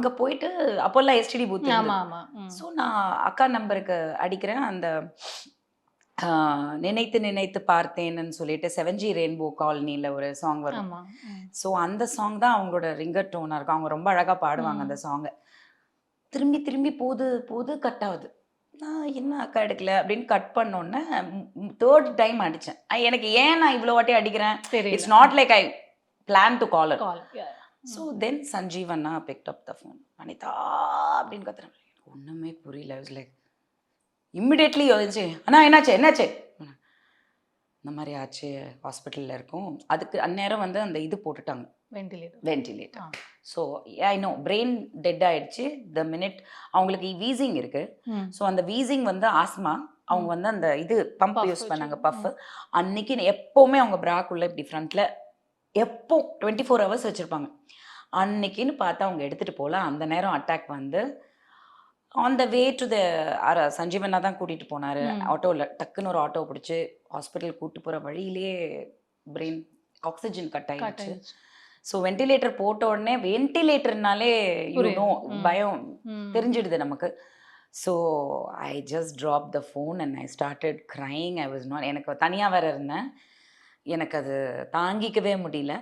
அங்க போயிட்டு அப்போல்லாம் எஸ்டிடி பூத் ஆமா, இருந்தது. ஆமா. ம். ஸோ நான் அக்கா நம்பருக்கு அடிக்கிறேன். அந்த ஆ நினைத்து நினைத்து பார்த்தேன்னு சொல்லிட்டு 7G ரெயின்போ காலனில ஒரு சாங் வரும். ஆமா. ம். ஸோ அந்த சாங் தான் அவங்களோட ரிங்கர் டோனா இருக்கும். அவங்க ரொம்ப அழகா பாடுவாங்க அந்த ம். சாங்க. திரும்பி திரும்பி போது போது கட் ஆகுது. நான் என்ன அக்கா எடுக்கல அப்படின்னு கட் பண்ணோன்னே, 3 டைம் அடிச்சேன். எனக்கு ஏன் நான் இவ்வளோ வாட்டி அடிக்கிறேன்? தெரியல. It's not like I plan to call her. Call. Yeah. So hmm. Then Sanjeev அண்ணா picked up the phone. Anitha அப்படின்னு கத்துறேன். ஒண்ணுமே புரியல. ஐ வாஸ் லைக் இமிடியேட்லி யோசிச்சு, அண்ணா என்னாச்சு என்னாச்சு? இந்த மாதிரி ஆச்சு, ஹாஸ்பிட்டலில் இருக்கோம். அதுக்கு அந்நேரம் வந்து அந்த இது போட்டுட்டாங்க, ventilator. Ventilator. Ah. So I know brain dead ஆயிடுச்சு. த மினிட் அவங்களுக்கு வீசிங் இருக்கு. ம். ஸோ அந்த வீசிங் வந்து ஆஸ்மா. அவங்க வந்து அந்த இது பம்ப் பஃப் யூஸ் வச்சு. பண்ணாங்க, பஃப். அன்னைக்கு எப்போவுமே அவங்க பிராக்குள்ள இப்படி ஃப்ரண்ட்ல எப்போ 24 ஹவர்ஸ் வச்சிருப்பாங்க. அன்னைக்குன்னு பார்த்து அவங்க எடுத்துட்டு போல. அந்த நேரம் அட்டாக் வந்து on the way to the சஞ்சீவண்ணா தான் கூட்டிட்டு போனாரு. ம். ஆட்டோல டக்குன்னு ஒரு ஆட்டோ பிடிச்சு ஹாஸ்பிட்டல் கூட்டு போற வழியிலேயே பிரெயின் ஆக்ஸிஜன் கட் கட் ஆயிடுச்சு. ஆயிடுச்சு. ஸோ வென்டிலேட்டர் போட்ட உடனே வென்டிலேட்டர்னாலே யூ நோ புரியுது. ம். பயம் ம். தெரிஞ்சிடுது நமக்கு. So I just drop the phone and I started crying. I was not எனக்கு தனியாக வேற இருந்தேன். எனக்கு அது தாங்கிக்கவே முடியல.